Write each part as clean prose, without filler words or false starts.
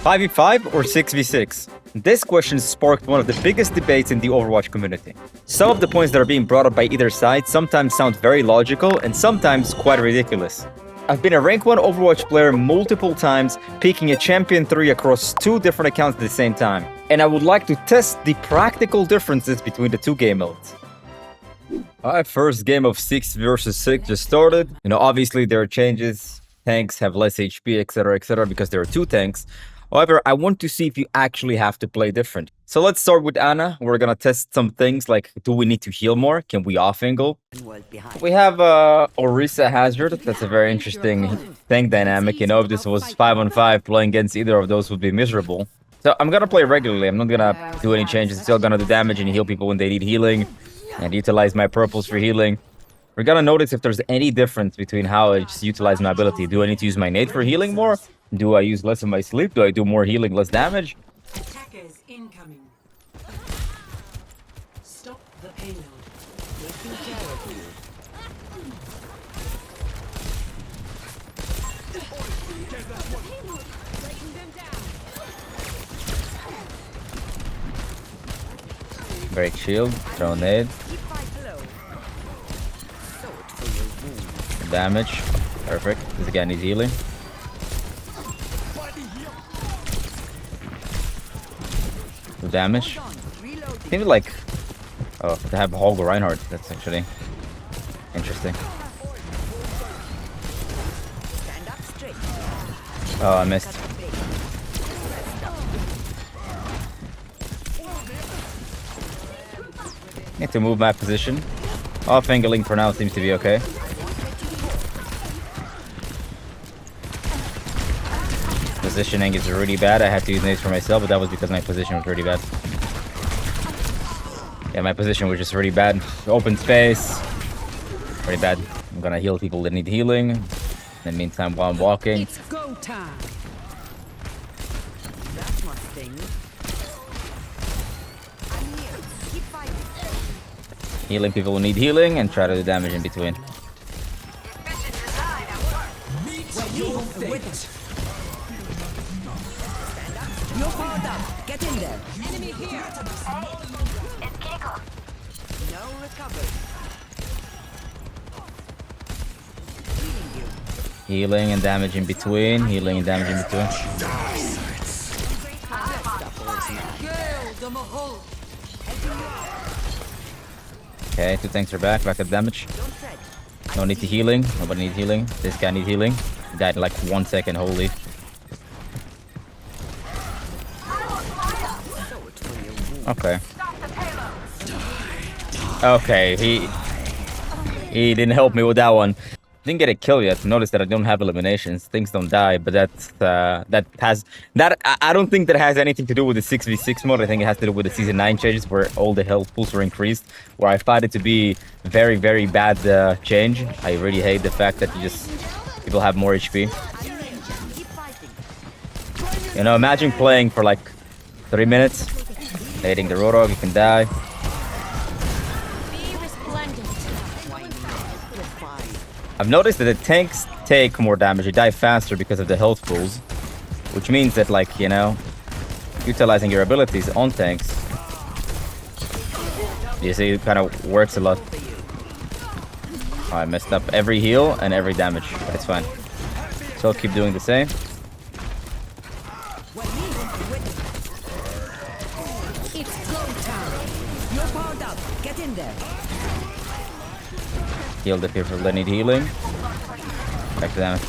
5v5 or 6v6? This question sparked one of the biggest debates in the Overwatch community. Some of the points that are being brought up by either side sometimes sound very logical and sometimes quite ridiculous. I've been a rank 1 Overwatch player multiple times, peaking a Champion 3 across 2 different accounts at the same time. And I would like to test the practical differences between the 2 game modes. Alright, first game of 6 versus 6 just started. Obviously there are changes. Tanks have less HP, etc, because there are 2 tanks. However, I want to see if you actually have to play different. So let's start with Ana. We're gonna test some things like, do we need to heal more? Can we off-angle? We have Orisa Hazard. That's a very interesting tank dynamic. If this was 5-on-5, playing against either of those would be miserable. So I'm gonna play regularly. I'm not gonna do any changes. Still gonna do damage and heal people when they need healing. And utilize my purples for healing. We're gonna notice if there's any difference between how I just utilize my ability. Do I need to use my nade for healing more? Do I use less of my sleep? Do I do more healing, less damage? Attackers incoming. Stop the payload. Taking care of you. Break shield, throw nade. Damage. Perfect. This guy needs healing. Damage. Maybe like, oh, to have Hog or Reinhardt. That's actually interesting. Oh, I missed. Need to move my position. Off angling for now seems to be okay. Positioning is really bad. I had to use nades for myself, but that was because my position was really bad. Yeah, my position was just really bad. Open space. Pretty bad. I'm gonna heal people that need healing. In the meantime, while I'm walking. It's go time. That must sting. I'm here. Keep fighting. Healing people who need healing and try to do damage in between. You're powered up. Get in there. Enemy here. It's critical. No recovery. Healing and damage in between. Healing and damage in between. Okay, 2 tanks are back. Back up damage. No need to healing. Nobody needs healing. This guy needs healing. He died in like 1 second. Holy. Okay. Okay, he didn't help me with that one. Didn't get a kill yet. Notice that I don't have eliminations. Things don't die, but I don't think that has anything to do with the 6v6 mode. I think it has to do with the season 9 changes where all the health pools were increased. Where I find it to be very, very bad change. I really hate the fact that people have more HP. Imagine playing for like 3 minutes. Nading the Roadhog, you can die. I've noticed that the tanks take more damage, they die faster because of the health pools. Which means that, like, utilizing your abilities on tanks, you see, it kind of works a lot. Oh, I messed up every heal and every damage, but it's fine. So I'll keep doing the same. Heal the people that need healing. Back to damage.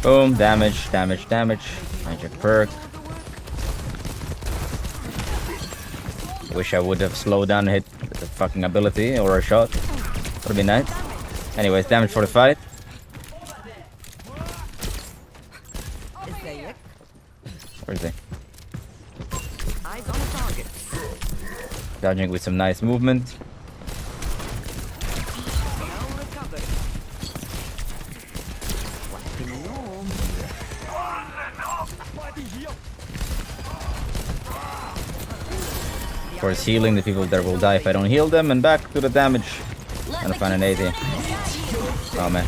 Boom, damage, damage, damage. Magic perk. Wish I would have slowed down and hit the fucking ability or a shot. Would have been nice. Anyways, damage for the fight. Where is he? Eyes on the target. Dodging with some nice movement. Of course, healing the people that will die if I don't heal them, and back to the damage. Gonna find an 80. Oh man.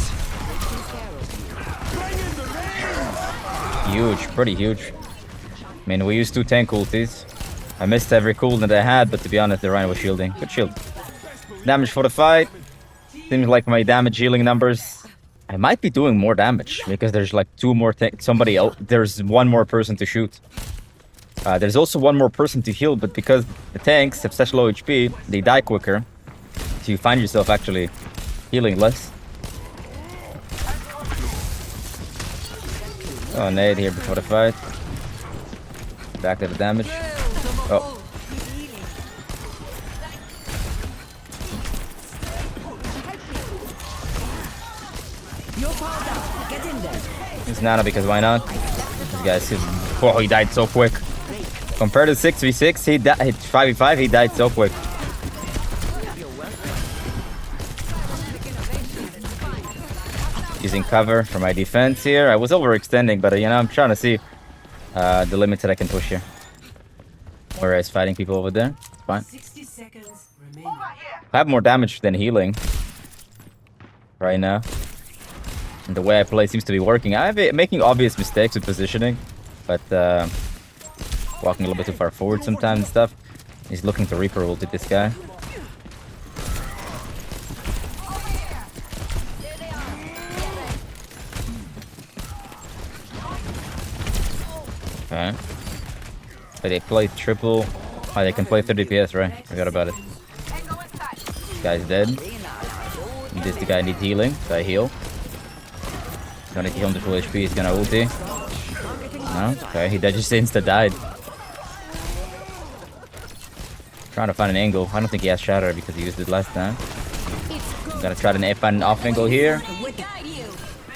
huge, pretty huge. I mean, we used 2 tank ultis. I missed every cooldown that I had, but to be honest, the Rhino was shielding. Good shield. Damage for the fight. Seems like my damage healing numbers. I might be doing more damage because there's like 2 more somebody else. There's 1 more person to shoot. There's also 1 more person to heal, but because the tanks have such low HP, they die quicker. So you find yourself actually healing less. Oh, nade here before the fight. Back to the damage. Oh. It's Nana because why not? This guy's... Oh, he died so quick. Compared to 6v6, he died 5v5, he died so quick. Using cover for my defense here. I was overextending, but you know, I'm trying to see the limits that I can push here. Whereas fighting people over there, it's fine. 60 seconds remaining. I have more damage than healing right now. And the way I play seems to be working. I'm making obvious mistakes with positioning, but walking a little bit too far forward sometimes and stuff. He's looking to Reaper ult at this guy. Okay. But they play triple. Oh, they can play 30 DPS, right? Forgot about it. This guy's dead. This guy needs healing, so I heal. Gonna heal him to full HP, he's gonna ulti. No? Okay, he just insta-died. Trying to find an angle. I don't think he has Shatter because he used it last time. I'm gonna try to find an off angle here.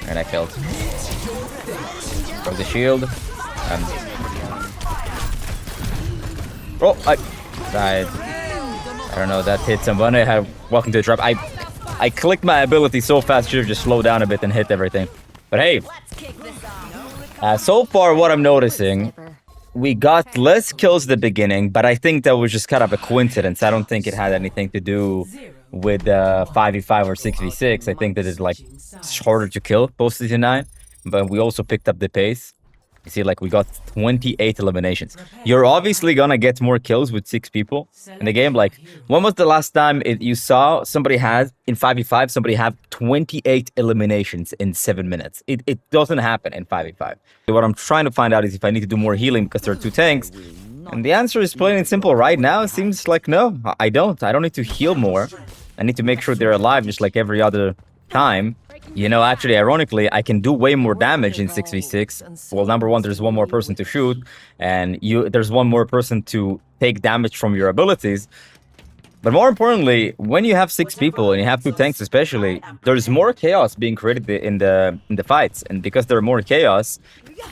And I failed. Broke the shield. Oh, I died. I don't know, that hit someone. I had welcome to the trap. I clicked my ability so fast, should have just slowed down a bit and hit everything. But hey, so far what I'm noticing, we got less kills at the beginning, but I think that was just kind of a coincidence. I don't think it had anything to do with 5v5 or 6v6. I think that it's like harder to kill post season 9, but we also picked up the pace. You see, like, we got 28 eliminations. You're obviously gonna get more kills with 6 people in the game. Like, when was the last time you saw somebody had, in 5v5, somebody have 28 eliminations in 7 minutes? It doesn't happen in 5v5. What I'm trying to find out is if I need to do more healing because there are 2 tanks. And the answer is plain and simple right now. It seems like no, I don't. I don't need to heal more. I need to make sure they're alive just like every other time. You know, actually, ironically, I can do way more damage in 6v6. Well, number one, there's 1 more person to shoot, and there's 1 more person to take damage from your abilities. But more importantly, when you have 6 people and you have 2 tanks especially, there's more chaos being created in the fights. And because there are more chaos,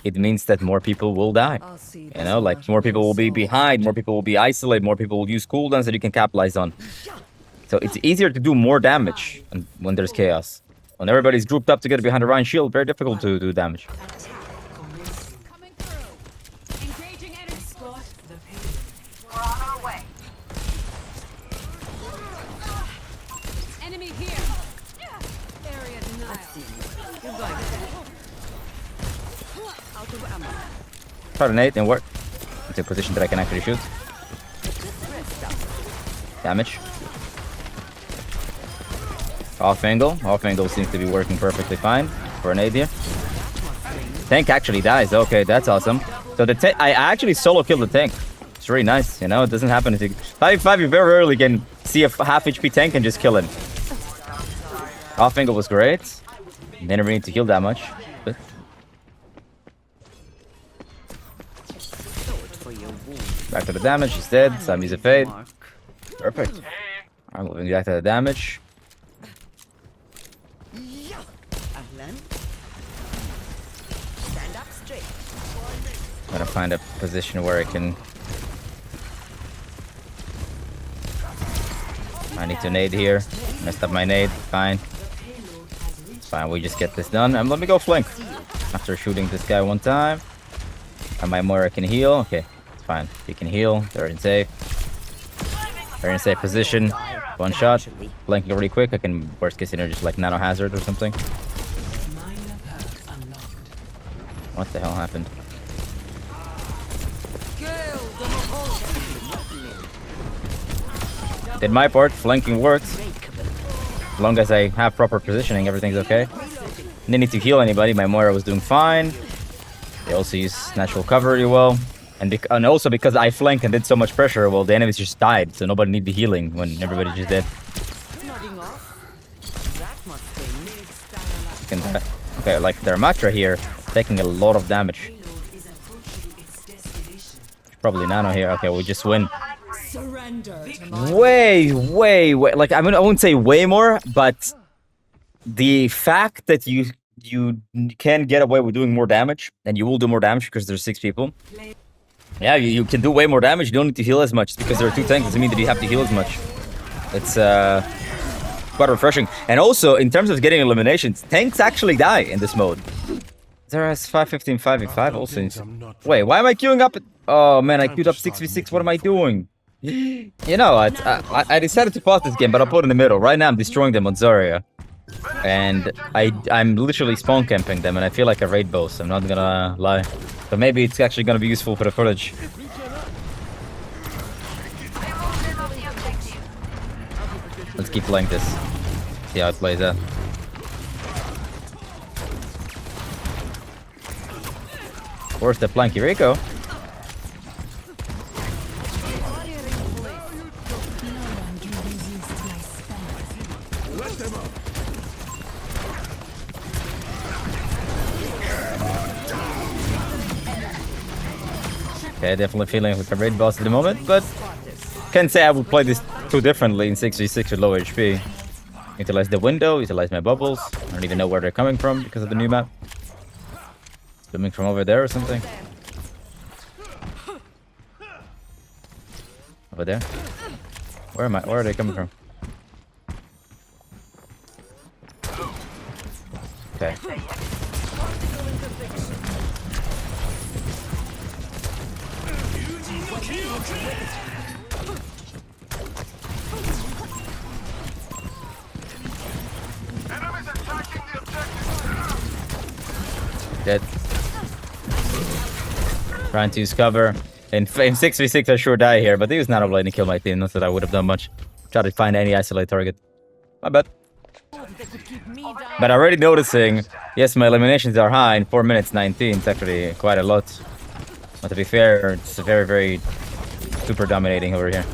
it means that more people will die. You know, like more people will be behind, more people will be isolated, more people will use cooldowns that you can capitalize on. So it's easier to do more damage when there's chaos. When everybody's grouped up together behind a Ryan shield, very difficult to do damage. Coming through. Engaging enemy squad. We're on our way. Enemy here. Area denial. You're going out of ammo. Try to nade and work. It's a position that I can actually shoot. Damage. Off angle. Off angle seems to be working perfectly fine for an nade here. Tank actually dies. Okay, that's awesome. So the tank, I actually solo killed the tank. It's really nice, you know. It doesn't happen. 5v5, you very rarely can see a half HP tank and just kill it. Off angle was great. Didn't really need to heal that much. But... back to the damage. He's dead. Sam use a fade. Perfect. I'm moving back to the damage. I'm gonna find a position where I can... I need to nade here. Messed up my nade. Fine. Fine, we just get this done. And let me go flank. After shooting this guy 1 time. And my Moira can heal. Okay, it's fine. He can heal. They're in safe. They're in safe position. 1 shot. Flanking really quick. I can, worst case scenario, just like nano hazard or something. What the hell happened? Did my part. Flanking worked. As long as I have proper positioning, everything's okay. Didn't need to heal anybody. My Moira was doing fine. They also use natural cover really well. And also because I flanked and did so much pressure, well, the enemies just died. So nobody needed healing when everybody just did. Okay, like their Matra here, taking a lot of damage. Probably Nano here. Okay, we just win. Way. Like, I mean, I won't say way more, but the fact that you can get away with doing more damage, and you will do more damage because there's 6 people. Yeah, you can do way more damage. You don't need to heal as much. Because there are 2 tanks doesn't mean that you have to heal as much. It's quite refreshing. And also, in terms of getting eliminations, tanks actually die in this mode. Zarya's 515, 5v5 also. Wait, why am I queuing up? Oh man, I queued up 6v6. What am I doing? You know, I decided to pause this game, but I'll put it in the middle. Right now, I'm destroying them on Zarya. And I'm literally spawn camping them, and I feel like a raid boss. I'm not gonna lie. But maybe it's actually gonna be useful for the footage. Let's keep playing this. See how it plays out. Where's the Planky Rico? Okay, definitely feeling like a raid boss at the moment, but can't say I would play this too differently in 6v6 with low HP. Utilize the window, utilize my bubbles. I don't even know where they're coming from because of the new map. Coming from over there or something. Over there? Where am I? Where are they coming from? Okay. Dead. Trying to use cover. In 6v6 I sure die here, but he was not able to kill my team. Not that I would have done much. Try to find any isolate target. My bad. But already noticing, yes, my eliminations are high. In 4 minutes 19, it's actually quite a lot. But to be fair, it's very, very super dominating over here.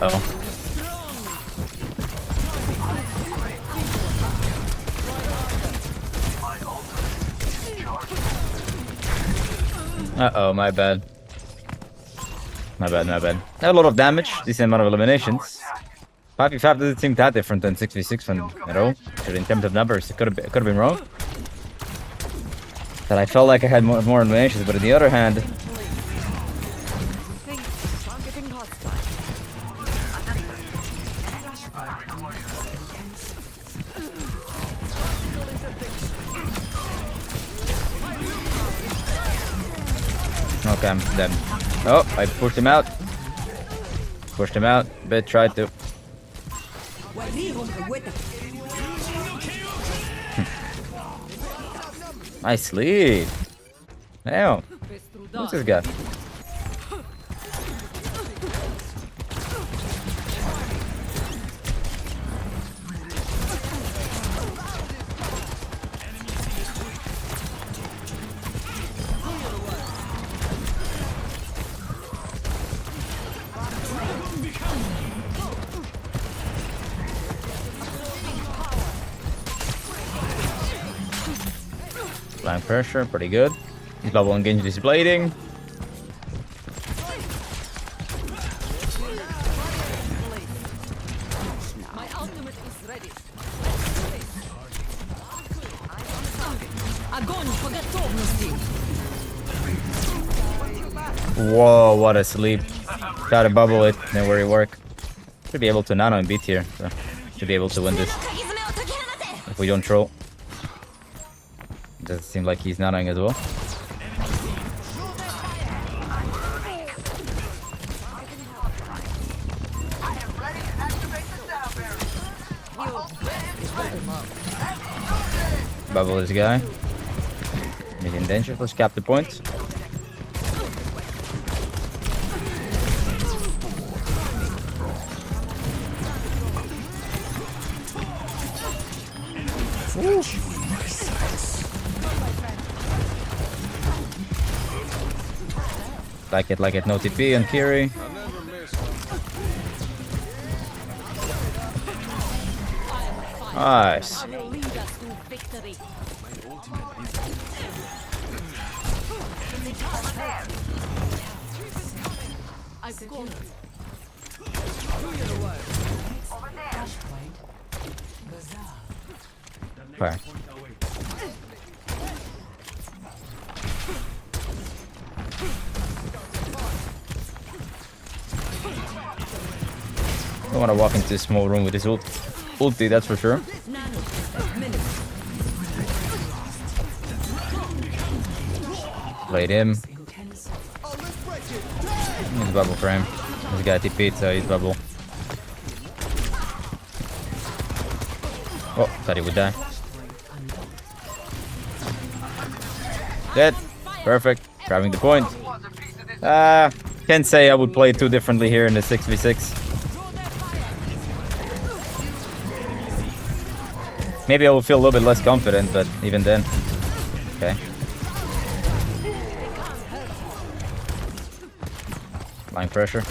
Uh-oh. Uh-oh, my bad. My bad. Not a lot of damage, decent amount of eliminations. 5v5 doesn't seem that different than 6v6 at all. In terms of numbers, it could have been wrong. That I felt like I had more eliminations, but on the other hand, okay, I'm dead. Oh, I pushed him out. Bit tried to. Nice lead. Damn. Who's this guy? Blind pressure, pretty good. He's level engaged, he's blading. Whoa, what a sleep. Try to bubble it, didn't really work. Should be able to nano and beat here, so should be able to win this. If we don't troll. Does it seem like he's nanoing as well? Bubble this guy. He's in danger. Let's cap the point. Like it, no TP on Kiri. Nice. Okay. I don't want to walk into a small room with his ulti, that's for sure. Played him. He's bubble frame. This guy TP'd, so he's bubble. Oh, thought he would die. Dead. Perfect. Grabbing the point. Can't say I would play too differently here in the 6v6. Maybe I will feel a little bit less confident, but even then. Okay. Line pressure.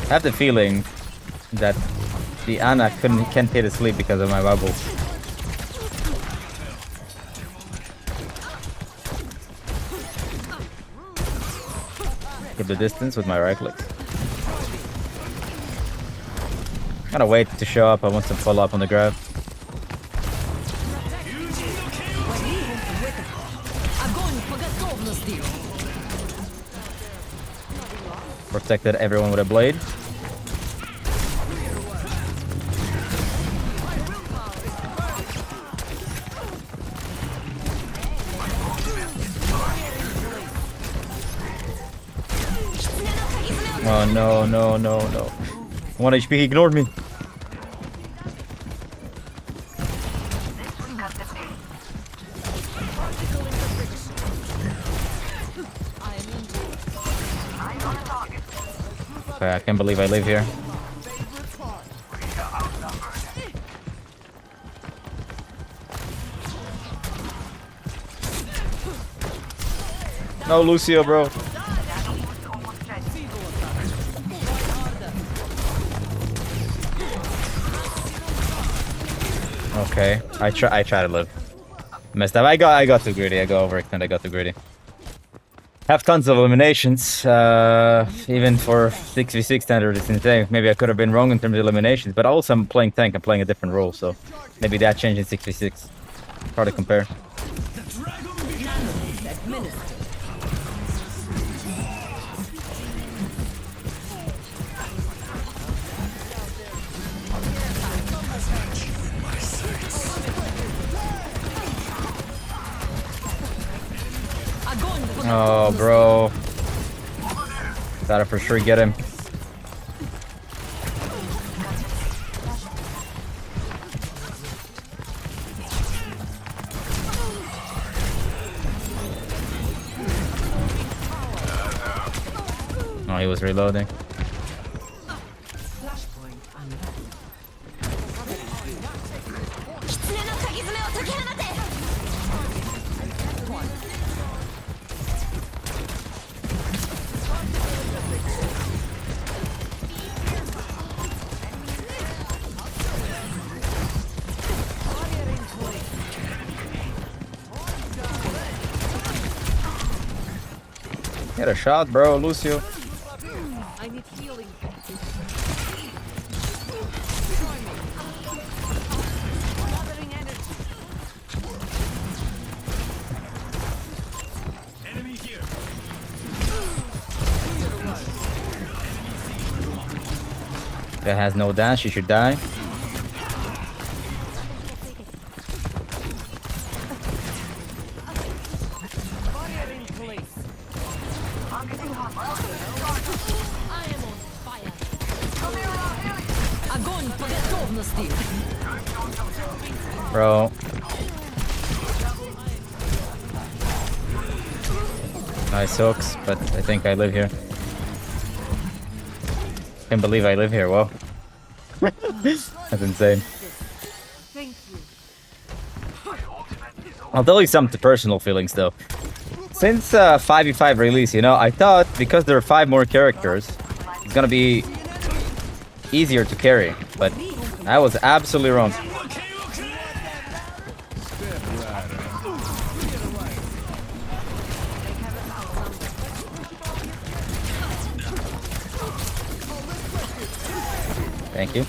I have the feeling that the Ana can't hit asleep because of my bubbles. Keep the distance with my right click. Gotta wait to show up. I want some follow up on the grab. Protected everyone with a blade. Oh no, no, no, no. 1 HP, he ignored me. Okay, I can't believe I live here. No, Lucio, bro. Okay, I try to live. Messed up. I got too greedy. I got overextended. I got too greedy. Have tons of eliminations. Even for 6v6 standard, it's insane. Maybe I could have been wrong in terms of eliminations, but also I'm playing tank. I'm playing a different role, so maybe that changed in 6v6. Hard to compare. Oh, bro. Gotta for sure get him. Oh, he was reloading. Get a shot, bro, Lucio. I need healing. Gathering energy. Enemy here. That has no dash, she should die. Barrier in place. I am on fire. Огонь по готовности. Bro. Nice hooks, but I think I live here. Can't believe I live here, whoa. That's insane. Thank you. I'll tell you some personal feelings though. Since 5v5 release, you know, I thought because there are 5 more characters, it's gonna be easier to carry, but I was absolutely wrong. Thank you.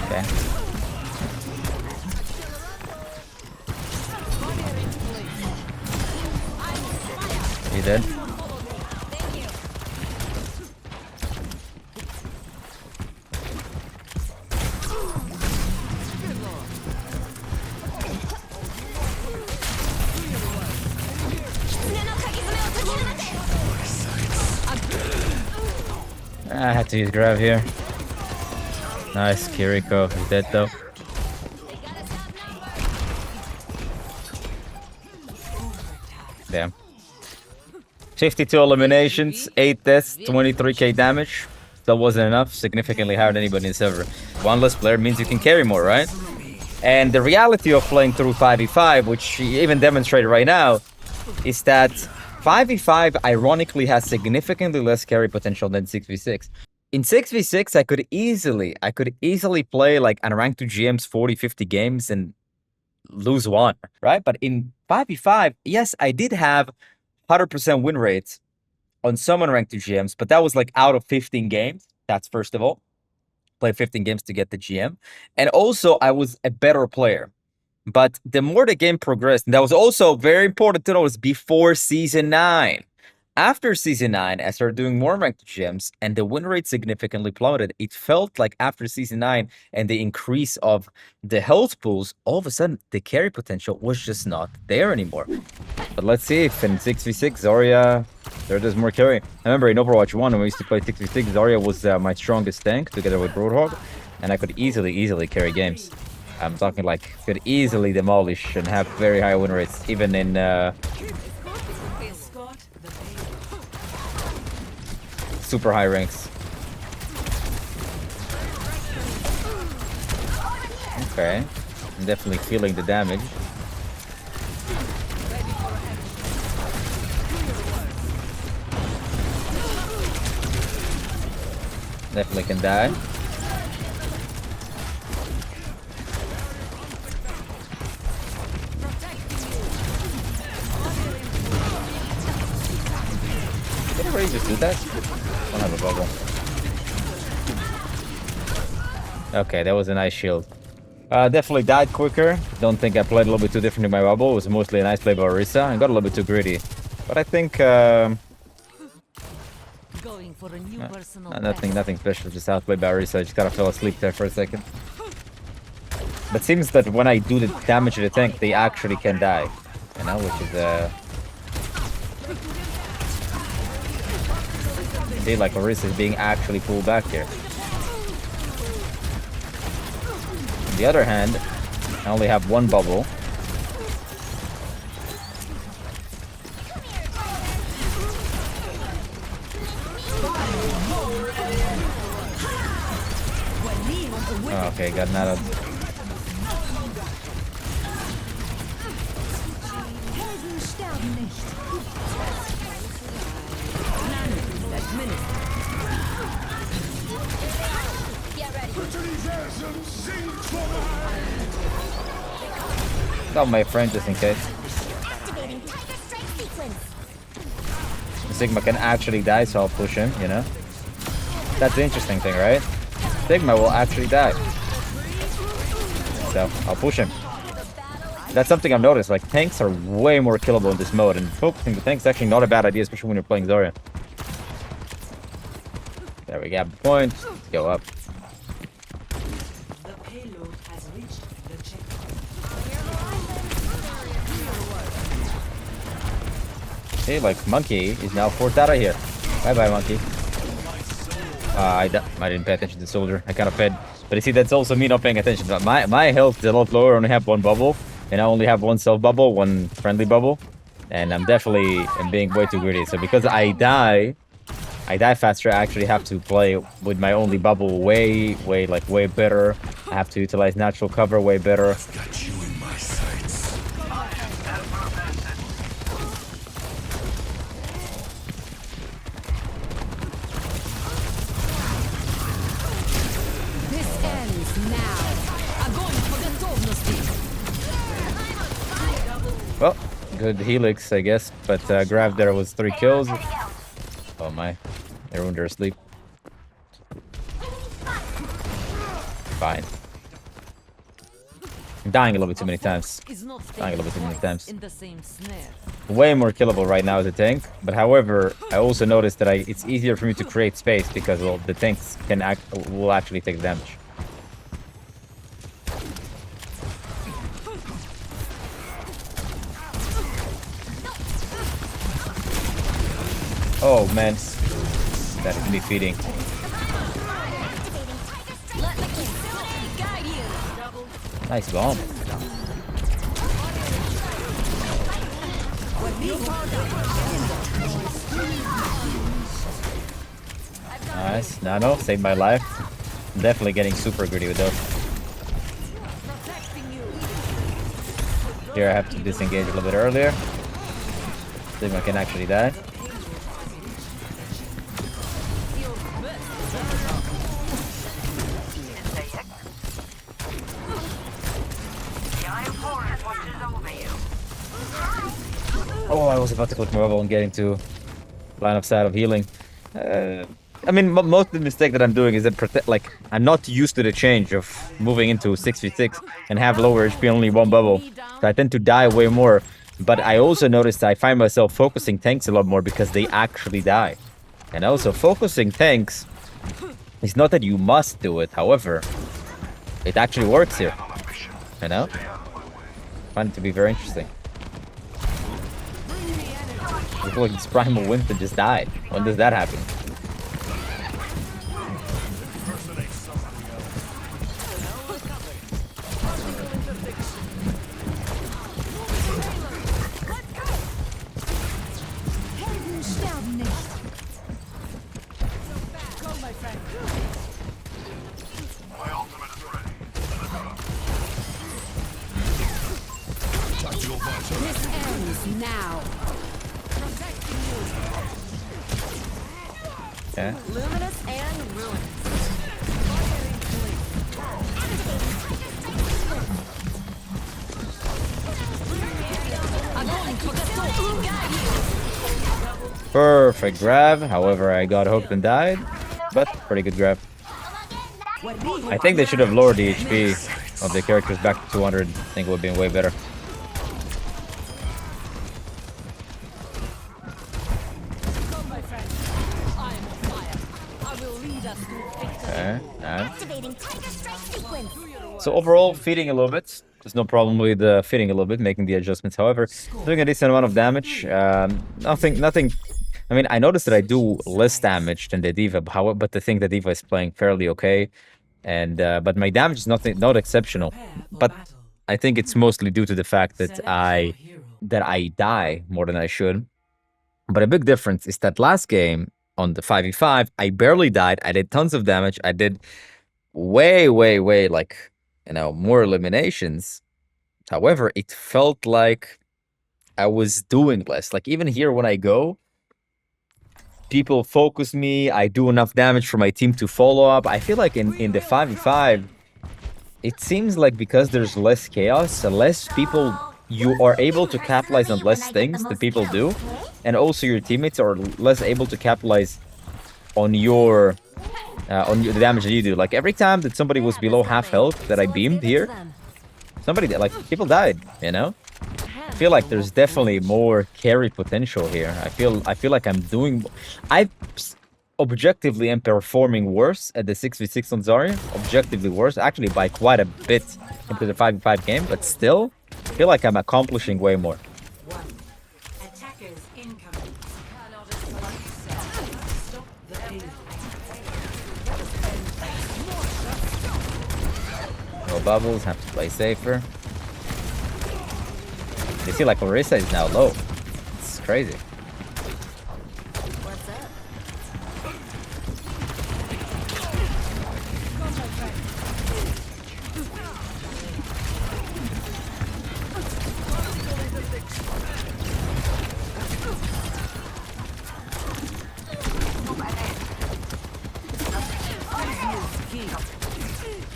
Okay. You did? I had to use grab here. Nice, Kiriko. He's dead though. Damn. 52 eliminations, 8 deaths, 23k damage. Still wasn't enough. Significantly higher than anybody in the server. One less player means you can carry more, right? And the reality of playing through 5v5, which she even demonstrated right now, is that 5v5 ironically has significantly less carry potential than 6v6. In 6v6, I could easily play like unranked 2 GMs 40, 50 games and lose one, right? But in 5v5, yes, I did have 100% win rates on some unranked 2 GMs, but that was like out of 15 games. That's first of all. Play 15 games to get the GM. And also, I was a better player. But the more the game progressed, and that was also very important to notice before Season 9. After Season 9, I started doing more ranked GMs, and the win rate significantly plummeted. It felt like after Season 9 and the increase of the health pools, all of a sudden, the carry potential was just not there anymore. But let's see if in 6v6, Zarya, there does more carry. I remember in Overwatch 1, when we used to play 6v6, Zarya was my strongest tank, together with Roadhog, and I could easily carry games. I'm talking like, could easily demolish and have very high win rates, even in... super high ranks. Okay, I'm definitely feeling the damage. Definitely can die. Did everybody just do that? I don't have a bubble. Okay, that was a nice shield. Definitely died quicker. Don't think I played a little bit too different in my bubble. It was mostly a nice play by Orisa. I got a little bit too greedy. But I think Going for a new personal nothing special. Just outplayed by Orisa. I just kind of fell asleep there for a second. But seems that when I do the damage to the tank, they actually can die. You know, which is see, like Orisa is being actually pulled back here. On the other hand, I only have one bubble. Oh, okay, got not a... sterben nicht. Let minutes. Get ready. Got my friend just in case. Activating Tiger Strike sequence. Sigma can actually die, so I'll push him, you know? That's the interesting thing, right? Sigma will actually die. So, I'll push him. That's something I've noticed, like, tanks are way more killable in this mode, and focusing the tanks is actually not a bad idea, especially when you're playing Zarya. There we got the point. Let's go up. The payload has reached the checkpoint. See, like, Monkey is now forced out of here. Bye-bye, Monkey. I didn't pay attention to the soldier. I kind of fed. But you see, that's also me not paying attention. But my health is a lot lower. I only have one bubble. And I only have one self bubble, one friendly bubble. And I'm definitely being way too greedy. So because I die faster, I actually have to play with my only bubble way better. I have to utilize natural cover way better. Got you in my sights. This ends now. Огонь по готовности. Well, good helix, I guess. But Grav there was 3 kills. Oh my. Everyone there asleep. Fine. I'm dying a little bit too many times. Dying a little bit too many times. In the same snare. Way more killable right now as a tank. But however, I also noticed that it's easier for me to create space because, well, the tanks will actually take damage. Oh man, that is me feeding. Let the Killability guide you. Nice bomb. Nice, Nano, saved my life. I'm definitely getting super greedy with those. Here I have to disengage a little bit earlier. See if I can actually die. Oh, I was about to click my bubble and get into line of sight of healing. I mean, most of the mistake that I'm doing is that I'm not used to the change of moving into 6v6 and have lower HP, only one bubble. So I tend to die way more. But I also noticed I find myself focusing tanks a lot more because they actually die. And also, focusing tanks is not that you must do it. However, it actually works here. You know? I find it to be very interesting. I feel like this Primal Winston just died. When does that happen? Helden sterben nicht. This ends now. Yeah. Luminous and ruinous. Perfect grab. However, I got hooked and died. But pretty good grab. I think they should have lowered the HP of the characters back to 200. I think it would have been way better. Okay, nice. Activating Tiger Strike sequence. So overall, feeding a little bit. There's no problem with feeding a little bit, making the adjustments. However, doing a decent amount of damage. Nothing. I mean, I noticed that I do less damage than the D.Va, but I think the D.Va is playing fairly okay, and but my damage is not exceptional. But I think it's mostly due to the fact that I die more than I should. But a big difference is that last game on the 5v5, I barely died. I did tons of damage. I did way, like, more eliminations. However, it felt like I was doing less. Like, even here when I go, people focus me. I do enough damage for my team to follow up. I feel like in the 5v5, it seems like because there's less chaos, less people, you are able to capitalize on less things that people do. And also your teammates are less able to capitalize on the damage that you do. Like, every time that somebody was below half health that I beamed here, people died, you know? I feel like there's definitely more carry potential here. I feel like I objectively am performing worse at the 6v6 on Zarya. Objectively worse, actually by quite a bit into the 5v5 game, but still, I feel like I'm accomplishing way more. Attackers incoming. Stop the payload. No bubbles, have to play safer. You see, like, Orisa is now low. It's crazy. What's up?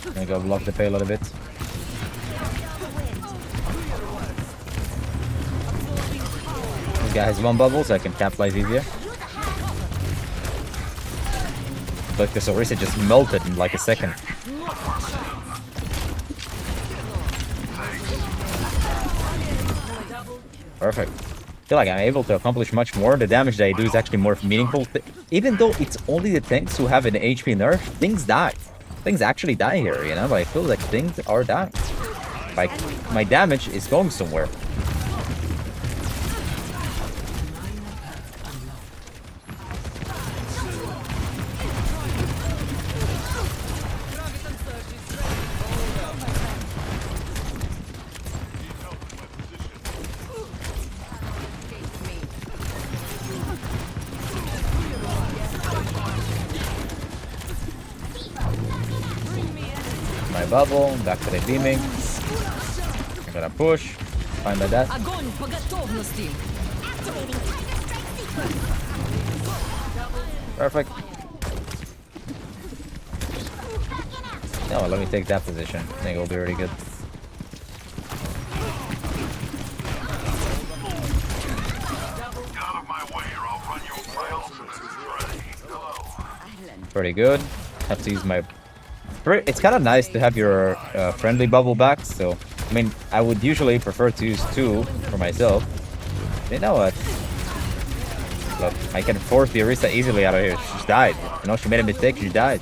I'm gonna go block the payload a bit. This guy has one bubble, so I can capitalize easier. But this Orisa just melted in like a second. Perfect. I feel like I'm able to accomplish much more. The damage that I do is actually more meaningful. Even though it's only the tanks who have an HP nerf, things die. Things actually die here, you know? But I feel like things are dying. Like, my damage is going somewhere. My bubble, back to the beaming. I'm gonna push. Fine by that. Огонь по готовности. Perfect. No, let me take that position. I think it'll be really good. Pretty good. Have to use my... It's kind of nice to have your friendly bubble back, so... I mean, I would usually prefer to use 2 for myself. You know what? Look, I can force the Orisa easily out of here. She just died. You know, she made a mistake, she died.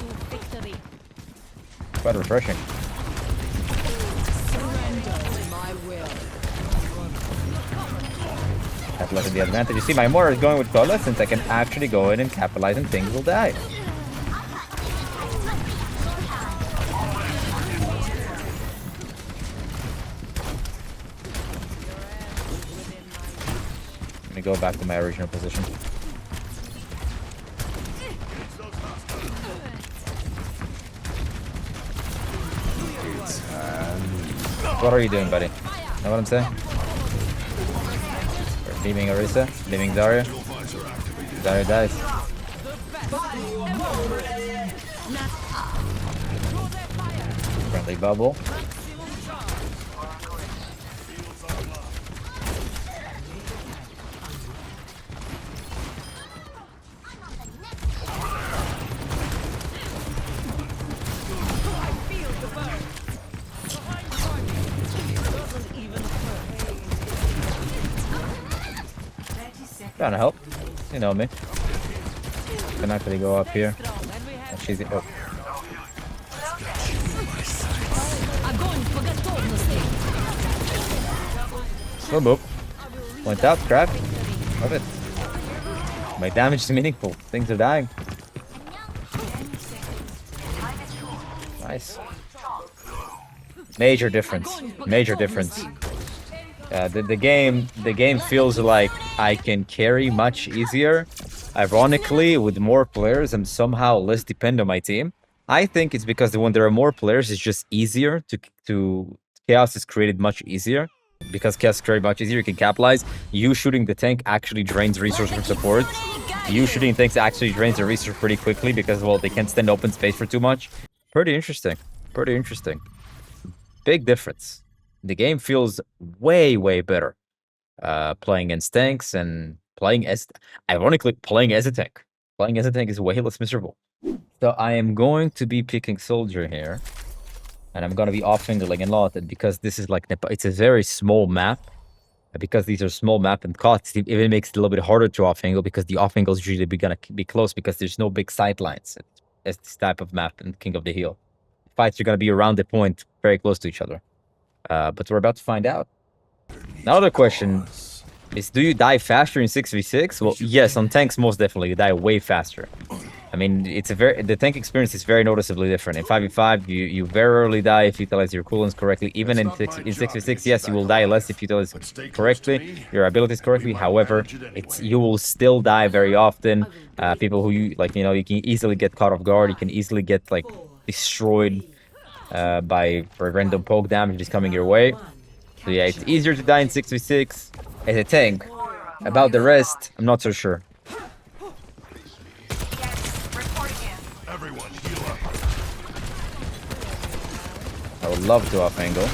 Quite refreshing. Capitalize the advantage. You see, my Mora is going with Cola since I can actually go in and capitalize and things will die. Let me go back to my original position. What are you doing, buddy? Know what I'm saying? We're leaving Orisa, leaving Zarya. Zarya dies. Friendly bubble. Trying to help. You know me. Can actually go up here. Oh, she's... Oh. Boop boop. Point out, crack. Love it. My damage is meaningful. Things are dying. Nice. Major difference. Major difference. The game feels like I can carry much easier. Ironically, with more players, I'm somehow less dependent on my team. I think it's because when there are more players, it's just easier to chaos is created much easier. because chaos is very much easier, you can capitalize. You shooting the tank actually drains resources from support. You shooting tanks actually drains the resource pretty quickly because, well, they can't stand open space for too much. Pretty interesting. Pretty interesting. Big difference. The game feels way, way better playing against tanks and playing as... Ironically, playing as a tank. Playing as a tank is way less miserable. So I am going to be picking soldier here. And I'm going to be off-angling a lot. And because this is like... It's a very small map. Because these are small map and cots, it even makes it a little bit harder to off-angle because the off-angles usually gonna be close because there's no big sight lines. It's this type of map in King of the Hill. Fights are gonna be around the point, very close to each other. But we're about to find out. Another question is, do you die faster in 6v6? Well, yes, on tanks most definitely you die way faster. I mean, the tank experience is very noticeably different. In 5v5, you very rarely die if you utilize your cooldowns correctly. Even in 6v6, yes, you will die less if you utilize correctly, your abilities correctly. However, you will still die very often. People who you can easily get caught off guard. You can easily get like destroyed by random poke damage just coming your way. So yeah, it's easier to die in 6v6 as a tank. About the rest, I'm not so sure. I would love to off angle.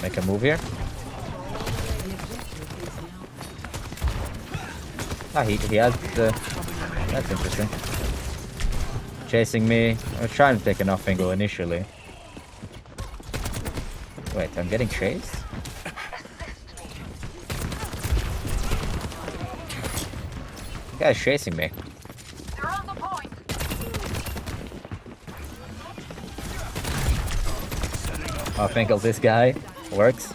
Make a move here. He has the... That's interesting. Chasing me. I was trying to take an off angle initially. Wait, I'm getting chased? The guy's chasing me. Off angle this guy. Works.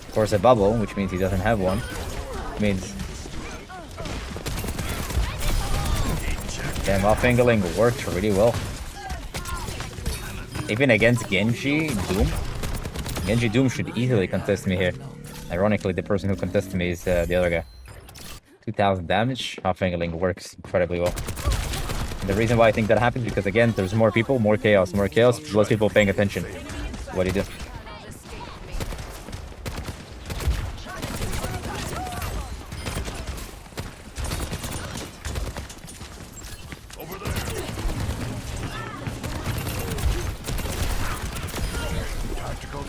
Of course a bubble, which means he doesn't have one. Means... Damn, off angling worked really well. Even against Genji Doom. Genji Doom should easily contest me here. Ironically, the person who contested me is the other guy. 2000 damage. Off angling works incredibly well. And the reason why I think that happens because again, there's more people, more chaos, less people paying attention. What do you do?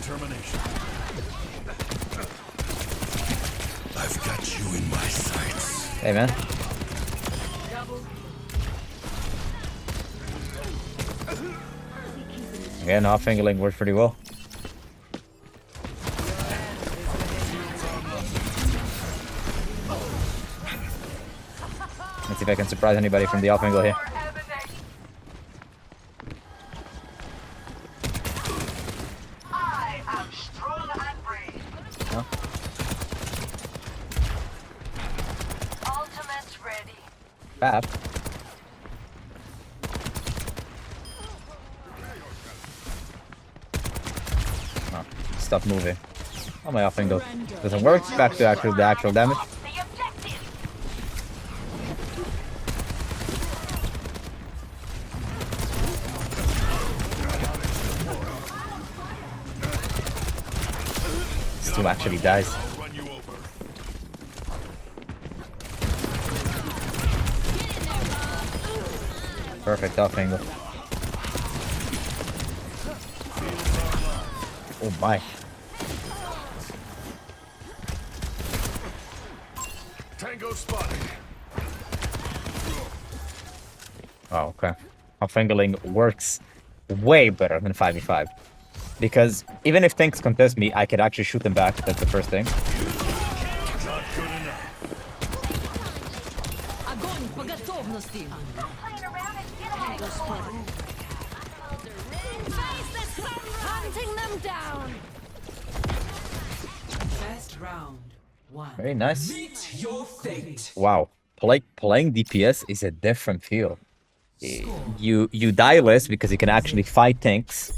Termination. I've got you in my sights. Hey man. Again, off angling works pretty well. Let's see if I can surprise anybody from the off angle here. Fab. Oh, stop moving. Oh, my off angle doesn't work. Back to the actual damage. Still actually dies. Perfect off angle. Oh my. Tango spotted. Oh, okay. Off angling works way better than 5v5. Because even if tanks contest me, I could actually shoot them back. That's the first thing. Not good enough. Огонь по готовности. Hunting them down. First round. One. Very nice. Meet your fate. Wow. Playing DPS is a different feel. You die less because you can actually fight tanks.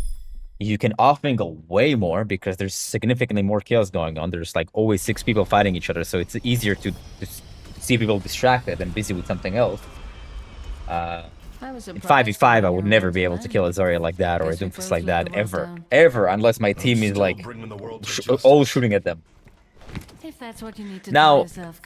you can off-mingle way more because there's significantly more kills going on. There's like always 6 people fighting each other, so it's easier to see people distracted and busy with something else. In 5v5, I would never be able to kill a Zarya like that or a Doomfist like that, ever, unless my team is like all shooting at them. If that's what you need to Now, yourself,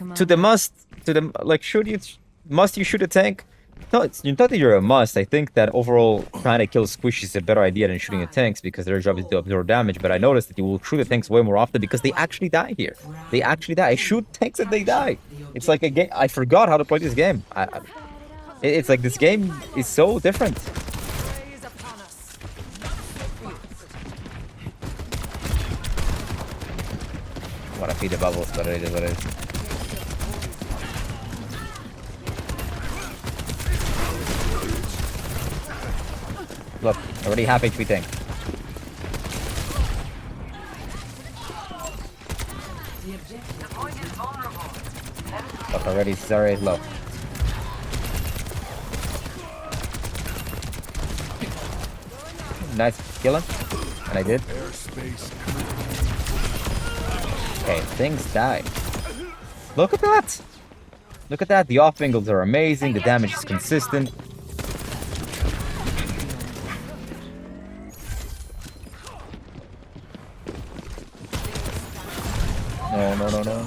must you shoot a tank? No, it's not that you're a must. I think that overall trying to kill squish is a better idea than shooting at tanks because their job is to absorb damage. But I noticed that you will shoot at tanks way more often because they actually die here. They actually die. I shoot tanks and they die. It's like a game. I forgot how to play this game. It's like this game is so different. I want to feed the bubbles, but it is what it is. Look, already half HP tank. Look, already Zarya is low. Nice, kill him. And I did. Okay, things die. Look at that! Look at that, the off angles are amazing, the damage is consistent. No.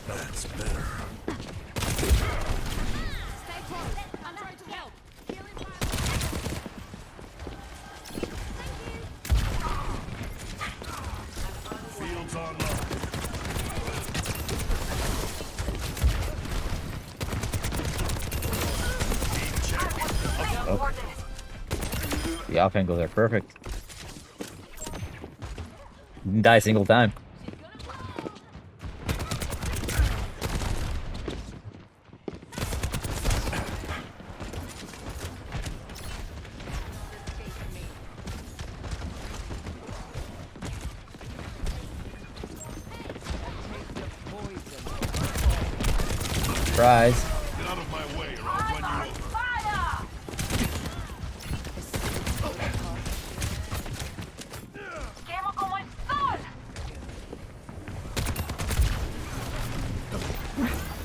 That's better. I'm trying to help. Fields online. Oh. The off angles are perfect. Didn't die a single time. Surprise. Get out of my way or I'll run you over.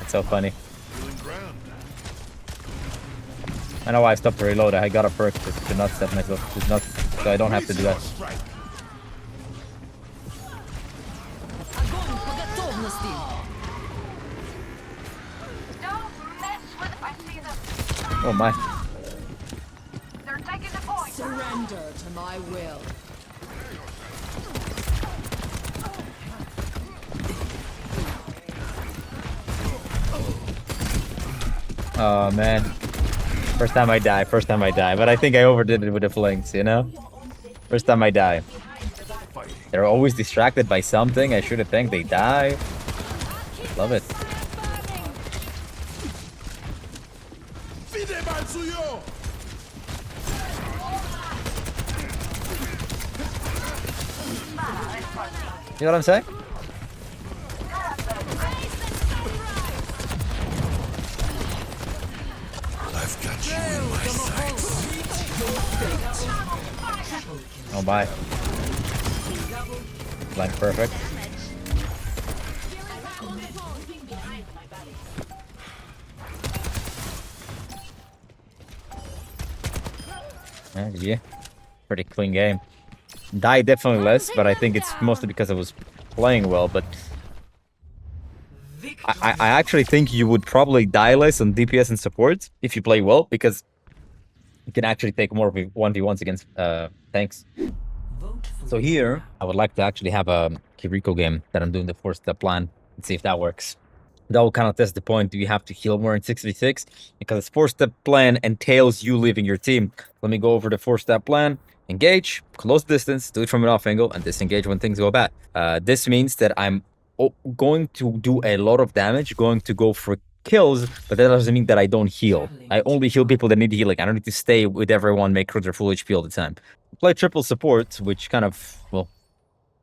It's so funny. Feeling ground. I know why I stopped to reload. I got a perk to not step myself. To not, so I don't have to do that. Strike. Oh my. Surrender to my will. Oh man. First time I die. But I think I overdid it with the flings, you know? First time I die. They're always distracted by something. I should have think they die. Love it. You know what I'm saying? I've got you in my sights. Oh bye. Blind perfect. Yeah, pretty clean game. Die definitely less, but I think it's mostly because I was playing well, but I actually think you would probably die less on DPS and support if you play well, because you can actually take more 1v1s against tanks. So here, I would like to actually have a Kiriko game that I'm doing the 4-step plan and see if that works. That will kind of test the point, do you have to heal more in 6v6? Because this 4-step plan entails you leaving your team. Let me go over the 4-step plan. Engage, close distance, do it from an off angle, and disengage when things go bad. This means that I'm going to do a lot of damage, going to go for kills, but that doesn't mean that I don't heal. I only heal people that need healing. I don't need to stay with everyone, make sure they're full HP all the time. Play triple support, which kind of, well,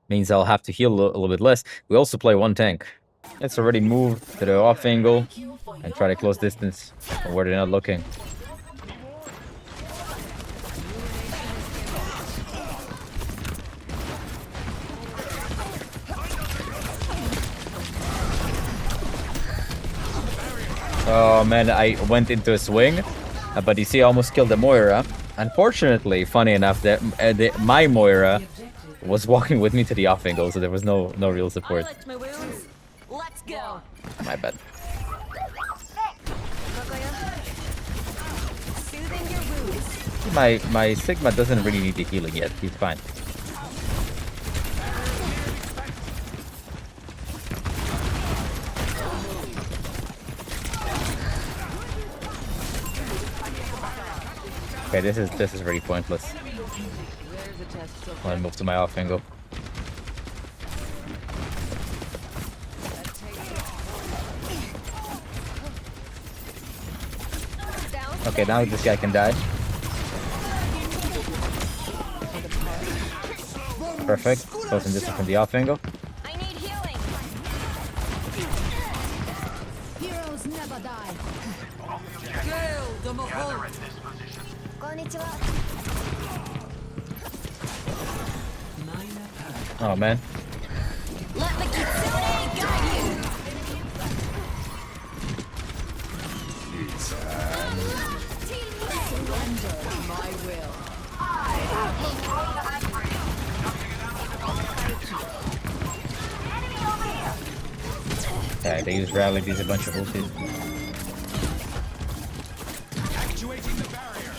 means I'll have to heal a little bit less. We also play one tank. Let's already move to the off angle and try to close distance where they're not looking. Oh man, I went into a swing, but you see, I almost killed the Moira. Unfortunately, funny enough, that my Moira was walking with me to the off angle, so there was no real support. licked my wounds. Let's go. My bad. Soothing your wounds. My Sigma doesn't really need the healing yet. He's fine. Okay, this is really pointless. I'll move to my off angle. Okay, now this guy can die. Perfect. Closing this from the off angle. I need healing. Heroes never die. Gale the Mahal. Oh man. Let the kitsune guide you. Surrender my will. Okay, they use rally. These a bunch of ultis. Actuating the barrier.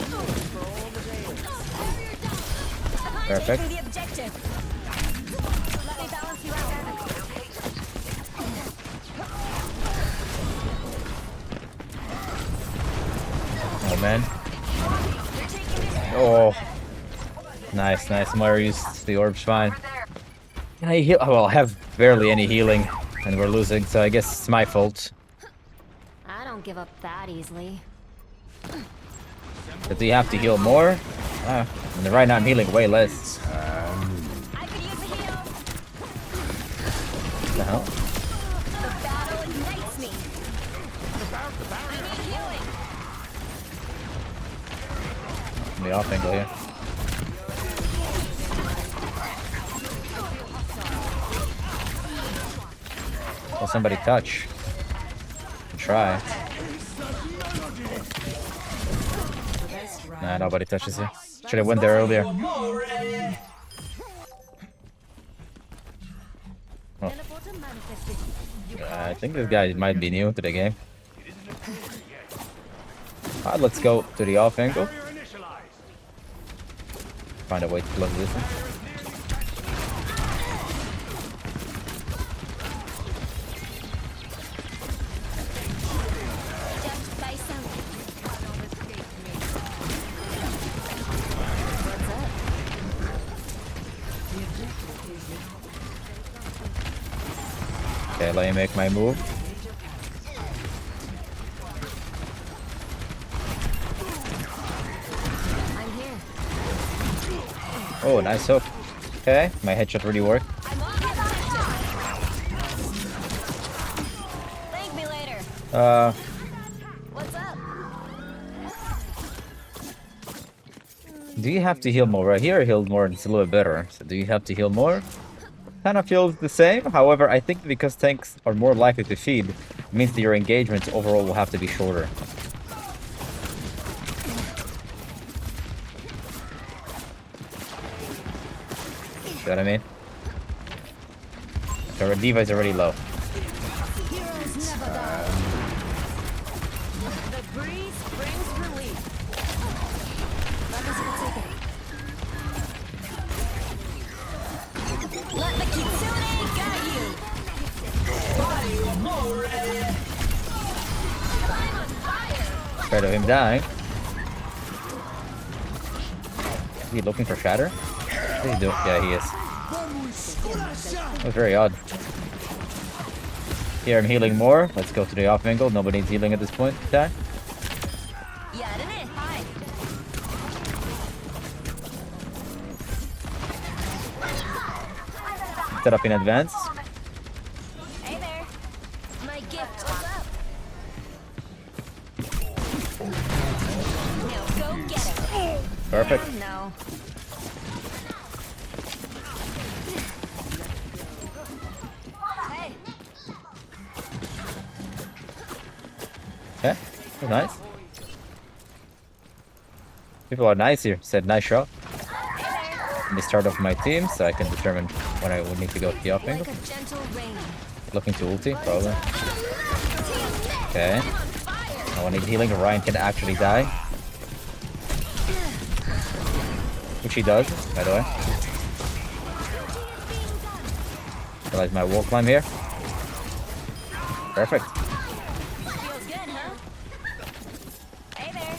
Perfect. The objective. Let me balance you out. Oh man. Oh. Nice, nice. Moira used the orbs fine. Can I heal? Oh, well, I have barely any healing, and we're losing, so I guess it's my fault. I don't give up that easily. But do you have to heal more? Ah, and right now I'm healing way less. I could use a heal. What the hell? The battle ignites me. I need healing. The off angle here. Will somebody touch? Try. Nah, nobody touches here. Should have went there earlier. Oh. I think this guy might be new to the game. Alright, let's go to the off angle. Find a way to close this one. Okay, let me make my move. I'm here. Oh, nice hook. Okay, my headshot really worked. I'm on the Thank me later. What's up? Do you have to heal more? Right here, I healed more and it's a little bit better. So do you have to heal more? Kind of feels the same. However, I think because tanks are more likely to feed, it means that your engagements overall will have to be shorter. See what I mean? So our diva is already low. Heroes never die. The breeze brings relief. Let us take it. Let the kitsune guide you. I'm on fire. Afraid of him dying. Is he looking for shatter? What is he doing? Yeah, he is. That was very odd. Here I'm healing more. Let's go to the off angle. Nobody needs healing at this point. Okay. Yeah, didn't it? Hi. Set up in advance. Hey there. My gift. What's up? Now go get it. Perfect. No. Hey. Oh, nice. People are nice here. Said nice shot. Let me start off my team so I can determine when I would need to go to the off angle. Like a gentle rain. Looking to ulti, probably. Okay. No one needs healing. Ryan can actually die. Which he does, by the way. I like my wall climb here. Perfect. Feels good, huh? Hey there.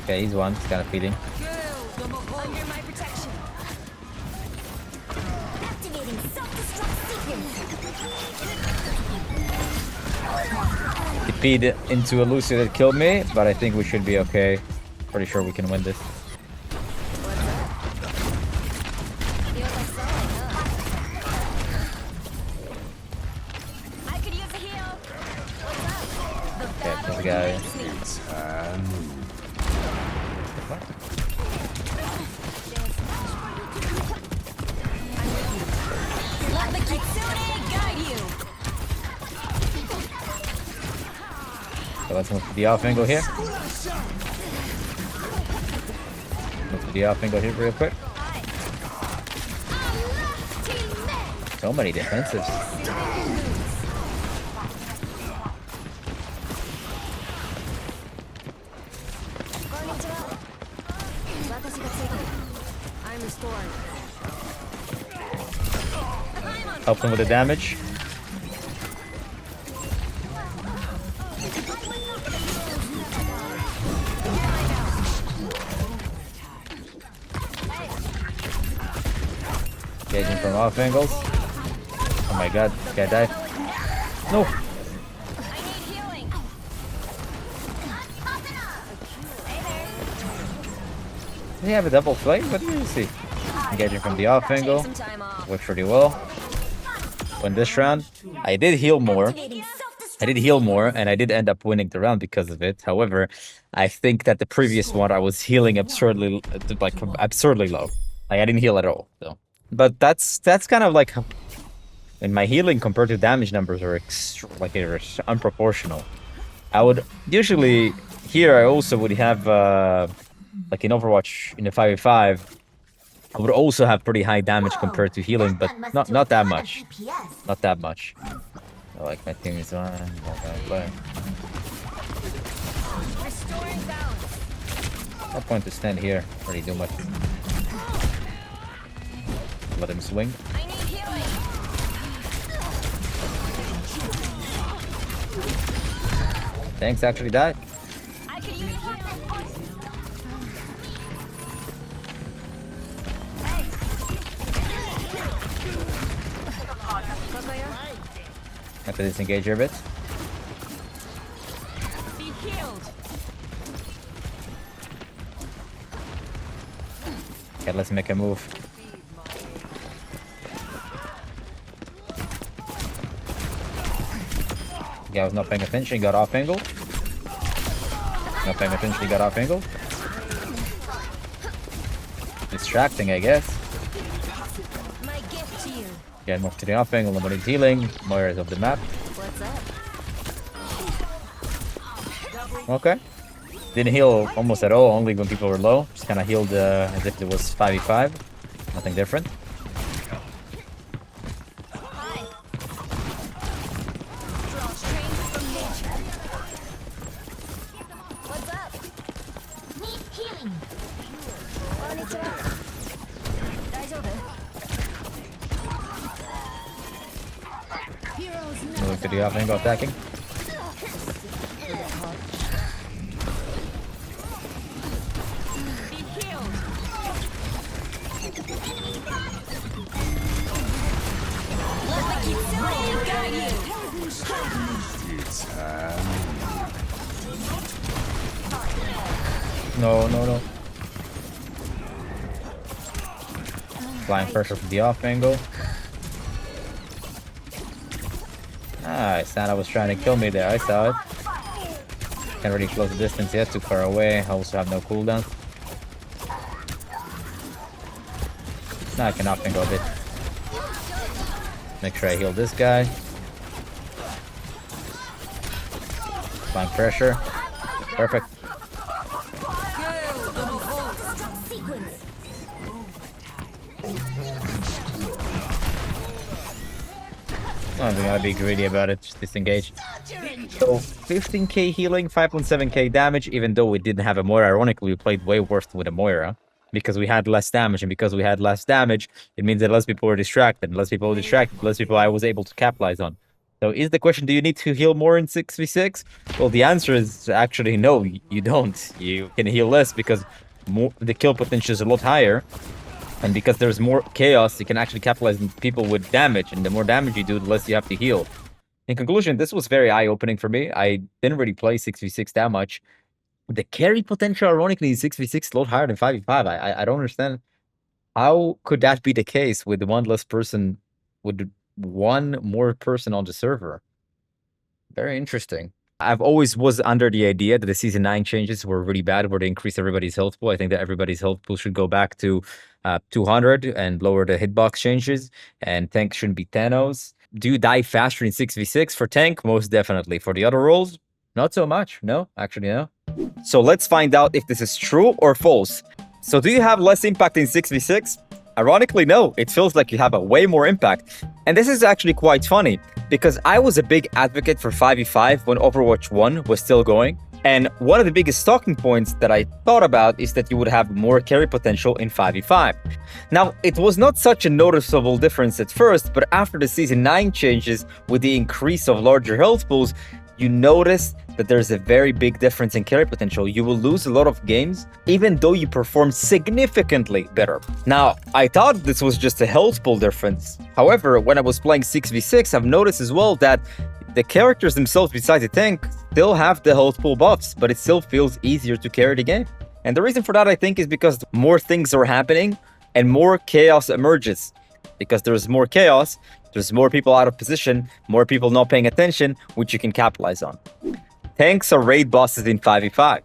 Okay, he's one. He's kind of feeding. Kill them all. Under my protection. Activating self-destruct sequence. He feed into a Lucy that killed me, but I think we should be okay. Pretty sure we can win this. Feels like selling, huh? I could use a heal. What's up? Okay, this guy. Let the Kitsune guide you. So let's move to the off angle here. Move to the off angle here real quick. So many defensives. I'm restored. Help him with the damage. Engaging from off angles. Oh my god, this guy died. No! I need healing. Does he have a double flame? What do you see? Engaging from the off angle. Some time off. Worked pretty well. Win this round. I did heal more. Activating self-destruct. I did heal more, and I did end up winning the round because of it. However, I think that the previous one I was healing absurdly, like absurdly low. Like I didn't heal at all. So, but that's kind of like, when my healing compared to damage numbers are they're unproportional. I would usually here I also would have like in Overwatch in the 5v5. I would also have pretty high damage compared to healing, but not that much. Not that much. I like my team is on. Restoring balance. No point to stand here. Really do much. Let him swing. I need healing. Tanks actually died. I could use healing. Have to disengage here a bit. Be healed. Okay, let's make a move. Guy was not paying attention, he got off angle. Not paying attention, he got off angle. Distracting, I guess. My gift to you. Yeah, move to the off angle, nobody's healing. More areas of the map. What's up? Okay. Didn't heal almost at all, only when people were low. Just kind of healed as if it was 5v5. Nothing different. Hi. Draw strength from nature. What's up? Need healing. Konnichiwa. Daijoubu. Heroes never Moving to the off angle, attacking. be healed. Let the Kitsune guide you. No, no, no. Flying pressure from the off angle. Nice. Santa was trying to kill me there. I saw it. Can't really close the distance yet, too far away. I also have no cooldown. Now I can up and go a bit. Make sure I heal this guy. Applying pressure. Perfect. Kill the Mahal. Sequence. I'm not gonna be greedy about it, just disengage. So 15k healing, 5.7k damage, even though we didn't have a Moira. Ironically, we played way worse with a Moira because we had less damage, and because we had less damage, it means that less people were distracted. Less people were distracted, less people I was able to capitalize on. So is the question, do you need to heal more in 6v6? Well, the answer is actually no, you don't. You can heal less because the kill potential is a lot higher. And because there's more chaos, you can actually capitalize on people with damage. And the more damage you do, the less you have to heal. In conclusion, this was very eye-opening for me. I didn't really play 6v6 that much. The carry potential, ironically, in 6v6 is a lot higher than 5v5. I don't understand. How could that be the case with one less person, with one more person on the server? Very interesting. I've always was under the idea that the Season 9 changes were really bad, where they increased everybody's health pool. I think that everybody's health pool should go back to 200 and lower the hitbox changes, and tank shouldn't be Thanos. Do you die faster in 6v6? For tank, most definitely. For the other roles, not so much. No, actually, no. So let's find out if this is true or false. So do you have less impact in 6v6? Ironically, no. It feels like you have a way more impact. And this is actually quite funny, because I was a big advocate for 5v5 when Overwatch 1 was still going. And one of the biggest talking points that I thought about is that you would have more carry potential in 5v5. Now, it was not such a noticeable difference at first, but after the Season 9 changes, with the increase of larger health pools, you notice that there's a very big difference in carry potential. You will lose a lot of games, even though you perform significantly better. Now, I thought this was just a health pool difference. However, when I was playing 6v6, I've noticed as well that the characters themselves, besides the tank, still have the health pool buffs, but it still feels easier to carry the game. And the reason for that, I think, is because more things are happening and more chaos emerges. Because there's more chaos, there's more people out of position, more people not paying attention, which you can capitalize on. Tanks are raid bosses in 5v5.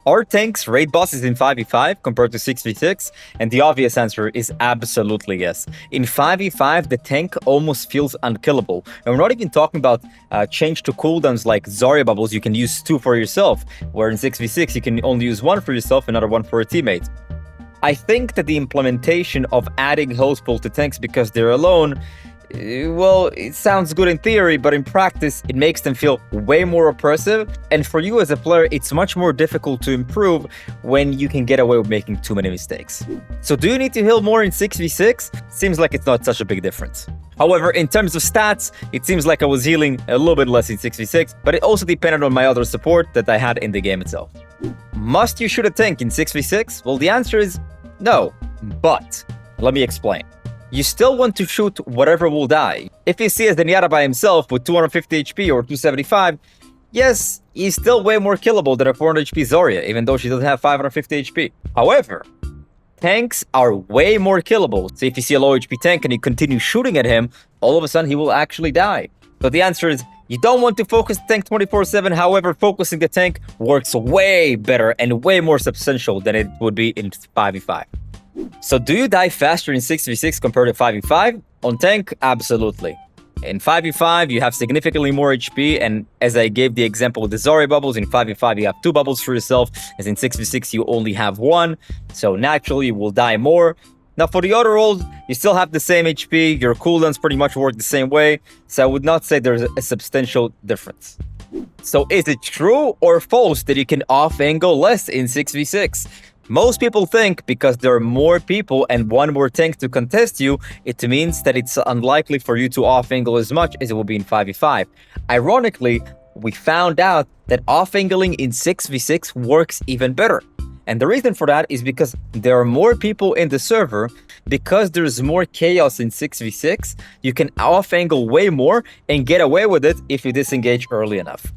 Are tanks raid bosses in 5v5 compared to 6v6? And the obvious answer is absolutely yes. In 5v5, the tank almost feels unkillable. And we're not even talking about change to cooldowns like Zarya bubbles. You can use 2 for yourself, where in 6v6 you can only use 1 for yourself, another 1 for a teammate. I think that the implementation of adding health pool to tanks because they're alone, well, it sounds good in theory, but in practice, it makes them feel way more oppressive. And for you as a player, it's much more difficult to improve when you can get away with making too many mistakes. So do you need to heal more in 6v6? Seems like it's not such a big difference. However, in terms of stats, it seems like I was healing a little bit less in 6v6, but it also depended on my other support that I had in the game itself. Must you shoot a tank in 6v6? Well, the answer is no, but let me explain. You still want to shoot whatever will die. If you see a Zenyatta by himself with 250 HP or 275, yes, he's still way more killable than a 400 HP Zarya, even though she doesn't have 550 HP. However, tanks are way more killable. So if you see a low HP tank and you continue shooting at him, all of a sudden he will actually die. So the answer is, you don't want to focus the tank 24/7. However, focusing the tank works way better and way more substantial than it would be in 5v5. So do you die faster in 6v6 compared to 5v5? On tank, absolutely. In 5v5, you have significantly more HP, and as I gave the example with the Zarya bubbles, in 5v5 you have 2 bubbles for yourself, as in 6v6 you only have 1, so naturally you will die more. Now for the other roles, you still have the same HP, your cooldowns pretty much work the same way, so I would not say there's a substantial difference. So is it true or false that you can off-angle less in 6v6? Most people think because there are more people and one more tank to contest you, it means that it's unlikely for you to off-angle as much as it will be in 5v5. Ironically, we found out that off-angling in 6v6 works even better. And the reason for that is because there are more people in the server. Because there's more chaos in 6v6, you can off-angle way more and get away with it if you disengage early enough.